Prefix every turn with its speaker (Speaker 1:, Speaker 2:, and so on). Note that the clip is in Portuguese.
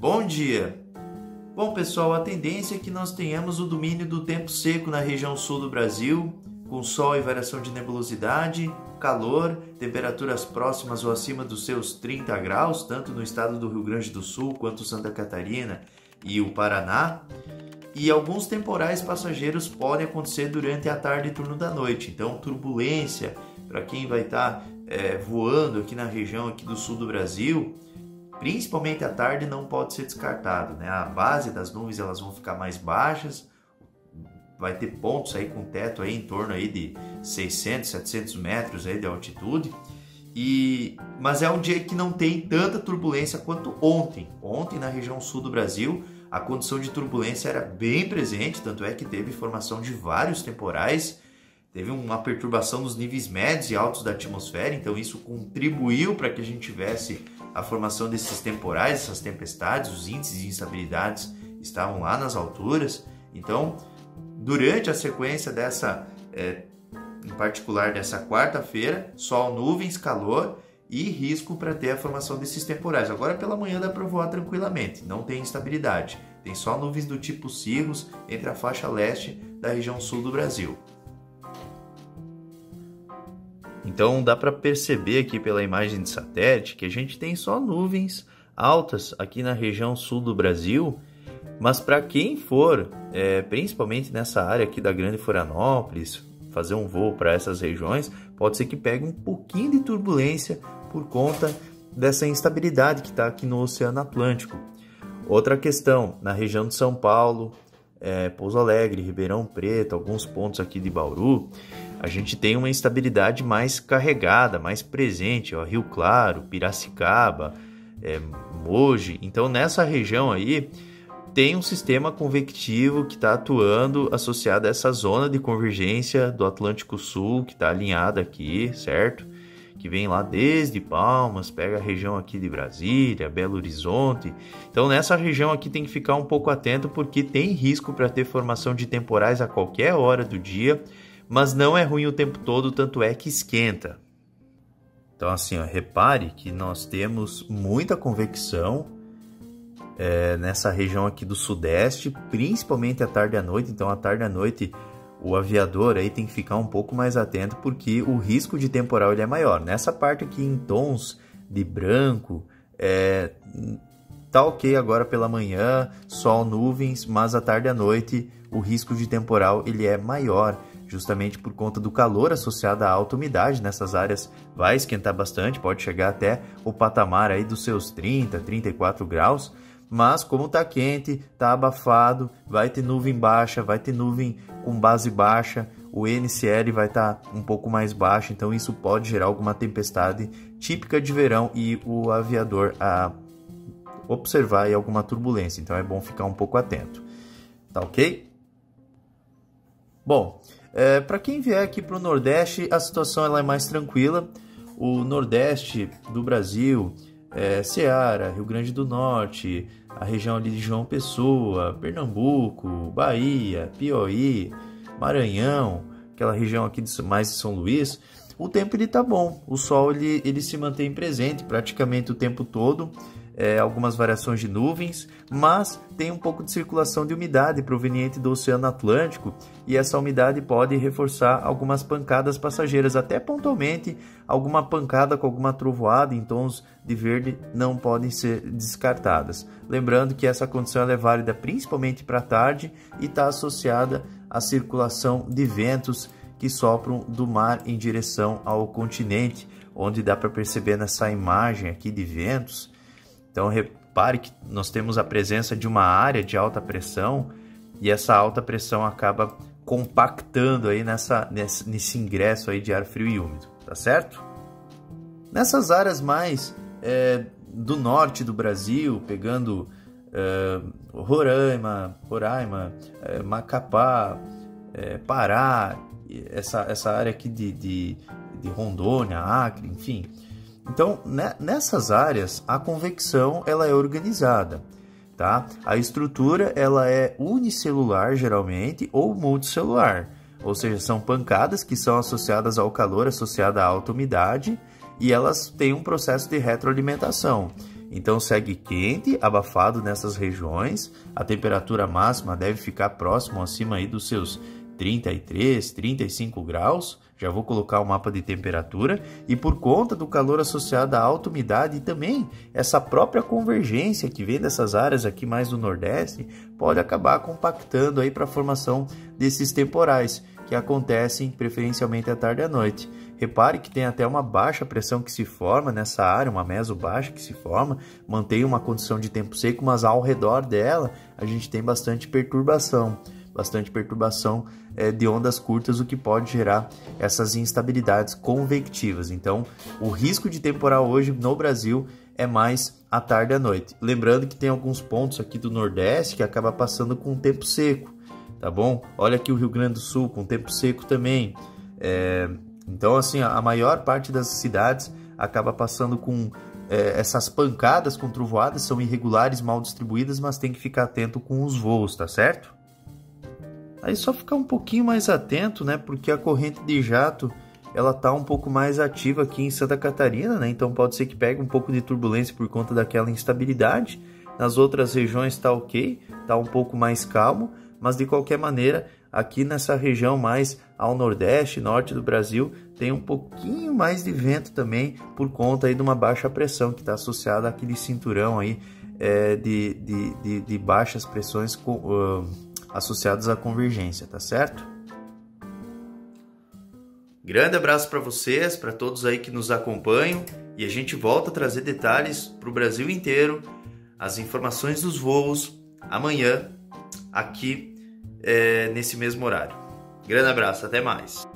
Speaker 1: Bom dia! Bom pessoal, a tendência é que nós tenhamos o domínio do tempo seco na região sul do Brasil, com sol e variação de nebulosidade, calor, temperaturas próximas ou acima dos seus 30 graus, tanto no estado do Rio Grande do Sul quanto Santa Catarina e o Paraná. E alguns temporais passageiros podem acontecer durante a tarde e turno da noite. Então, turbulência para quem vai estar voando aqui na região aqui do sul do Brasil, principalmente à tarde, não pode ser descartado, né? A base das nuvens elas vão ficar mais baixas, vai ter pontos aí com teto aí em torno aí de 600, 700 metros aí de altitude. Mas é um dia que não tem tanta turbulência quanto ontem. Ontem na região sul do Brasil a condição de turbulência era bem presente, tanto é que teve formação de vários temporais, teve uma perturbação nos níveis médios e altos da atmosfera, então isso contribuiu para que a gente tivesse a formação desses temporais, essas tempestades, os índices de instabilidades estavam lá nas alturas. Então, durante a sequência dessa, em particular dessa quarta-feira, sol, nuvens, calor e risco para ter a formação desses temporais. Agora pela manhã dá para voar tranquilamente, não tem instabilidade. Tem só nuvens do tipo cirrus entre a faixa leste da região sul do Brasil. Então dá para perceber aqui pela imagem de satélite que a gente tem só nuvens altas aqui na região sul do Brasil, mas para quem for, principalmente nessa área aqui da Grande Florianópolis, fazer um voo para essas regiões, pode ser que pegue um pouquinho de turbulência por conta dessa instabilidade que está aqui no Oceano Atlântico. Outra questão, na região de São Paulo, Pouso Alegre, Ribeirão Preto, alguns pontos aqui de Bauru, a gente tem uma instabilidade mais carregada, mais presente, ó, Rio Claro, Piracicaba, Mogi. Então nessa região aí tem um sistema convectivo que está atuando associado a essa zona de convergência do Atlântico Sul, que está alinhada aqui, certo? Que vem lá desde Palmas, pega a região aqui de Brasília, Belo Horizonte. Então nessa região aqui tem que ficar um pouco atento porque tem risco para ter formação de temporais a qualquer hora do dia, mas não é ruim o tempo todo, tanto é que esquenta. Então assim, ó, repare que nós temos muita convecção nessa região aqui do sudeste, principalmente à tarde e à noite. Então à tarde e à noite o aviador aí tem que ficar um pouco mais atento porque o risco de temporal ele é maior. Nessa parte aqui em tons de branco, tá ok agora pela manhã, sol, nuvens, mas à tarde e à noite o risco de temporal ele é maior, justamente por conta do calor associado à alta umidade. Nessas áreas vai esquentar bastante, pode chegar até o patamar aí dos seus 30, 34 graus, mas como tá quente, tá abafado, vai ter nuvem baixa, vai ter nuvem com base baixa, o NCL vai estar um pouco mais baixo, então isso pode gerar alguma tempestade típica de verão e o aviador a observar aí alguma turbulência, então é bom ficar um pouco atento, tá ok? Bom, para quem vier aqui para o Nordeste, a situação ela é mais tranquila. O Nordeste do Brasil, Ceará, Rio Grande do Norte, a região ali de João Pessoa, Pernambuco, Bahia, Piauí, Maranhão, aquela região aqui mais de São Luís, o tempo ele tá bom, o sol ele se mantém presente praticamente o tempo todo, algumas variações de nuvens, mas tem um pouco de circulação de umidade proveniente do Oceano Atlântico e essa umidade pode reforçar algumas pancadas passageiras, até pontualmente alguma pancada com alguma trovoada em tons de verde não podem ser descartadas. Lembrando que essa condição é válida principalmente para a tarde e está associada à circulação de ventos que sopram do mar em direção ao continente, onde dá para perceber nessa imagem aqui de ventos. Então repare que nós temos a presença de uma área de alta pressão e essa alta pressão acaba compactando aí nesse ingresso aí de ar frio e úmido, tá certo? Nessas áreas mais do norte do Brasil, pegando Roraima, Macapá, Pará, essa área aqui de Rondônia, Acre, enfim. Então, nessas áreas, a convecção ela é organizada, tá? A estrutura ela é unicelular, geralmente, ou multicelular. Ou seja, são pancadas que são associadas ao calor, associada à alta umidade, e elas têm um processo de retroalimentação. Então segue quente, abafado nessas regiões. A temperatura máxima deve ficar próximo acima aí dos seus 33, 35 graus. Já vou colocar o mapa de temperatura, e por conta do calor associado à alta umidade e também essa própria convergência que vem dessas áreas aqui mais do Nordeste, pode acabar compactando aí para a formação desses temporais, que acontecem preferencialmente à tarde e à noite. Repare que tem até uma baixa pressão que se forma nessa área, uma mesobaixa que se forma, mantém uma condição de tempo seco, mas ao redor dela a gente tem bastante perturbação de ondas curtas, o que pode gerar essas instabilidades convectivas. Então, o risco de temporal hoje no Brasil é mais à tarde e à noite. Lembrando que tem alguns pontos aqui do Nordeste que acaba passando com tempo seco, tá bom? Olha aqui o Rio Grande do Sul com tempo seco também. Então, assim, a maior parte das cidades acaba passando com essas pancadas com trovoadas, são irregulares, mal distribuídas, mas tem que ficar atento com os voos, tá certo? Aí só ficar um pouquinho mais atento, né? Porque a corrente de jato, ela tá um pouco mais ativa aqui em Santa Catarina, né? Então pode ser que pegue um pouco de turbulência por conta daquela instabilidade. Nas outras regiões tá ok, tá um pouco mais calmo, mas de qualquer maneira, aqui nessa região mais ao nordeste, norte do Brasil, tem um pouquinho mais de vento também por conta aí de uma baixa pressão que está associada àquele cinturão aí de baixas pressões associados à convergência, tá certo? Grande abraço para vocês, para todos aí que nos acompanham, e a gente volta a trazer detalhes para o Brasil inteiro, as informações dos voos amanhã aqui nesse mesmo horário. Grande abraço, até mais!